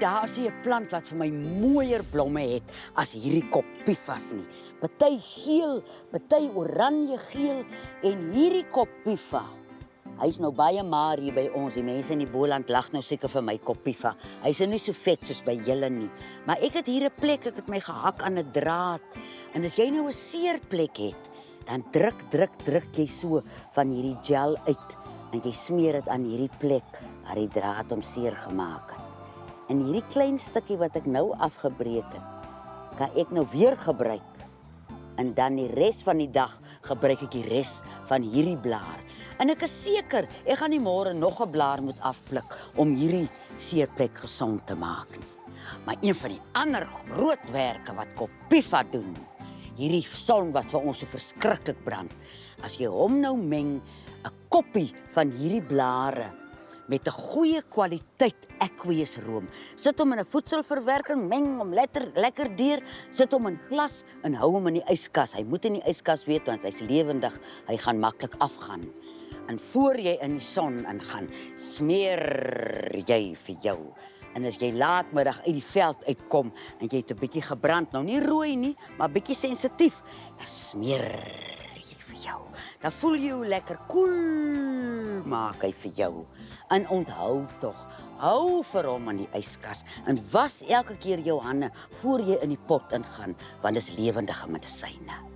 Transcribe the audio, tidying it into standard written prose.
daar is nie 'n plant wat vir my mooier blomme het as hierdie Kopifas nie. Party geel, party oranje geel en hierdie Kopifa. Hy's nou baie maar hier by ons. Die mense in die Boland lag nou seker vir my Kopifa. Hy's nie so vet soos by julle nie. Maar ek het hier 'n plek, ek het my gehak aan 'n draad. En as jy nou 'n seerplek het, dan druk jy so van hierdie gel uit en jy smeer dit aan hierdie plek waar die draad hom seer gemaak het. En hierdie klein stukkie wat ek nou afgebreek het, kan ek nou weer gebruik. En dan die res van die dag gebruik ek die res van hierdie blaar. En ek is seker, ek gaan nie môre nog 'n blaar moet afpluk om hierdie seerplek gesond te maak nie. Maar een van die ander groot werke wat Kopifa doen, hierdie son wat vir ons so verskriklik brand, as jy hom nou meng, 'n koppie van hierdie blare, met 'n goeie kwaliteit aqueous room. Sit hom in 'n voedselverwerking, meng hom lekker deur, sit hom in glas en hou hom in die yskas. Hy moet in die yskas weet want hy's lewendig, hy gaan maklik afgaan. En voor jy in die son ingaan, smeer jy vir jou. En as jy laatmiddag uit die veld uitkom en jy het 'n bietjie gebrand, nou nie rooi nie, maar bietjie sensitief, dan smeer jy vir jou. Dan voel jy hoe lekker koel maak hy vir jou. En onthou tog, hou vir hom in die yskas en was elke keer jou hande voor jy in die pot ingaan, want dis lewendige medisyne.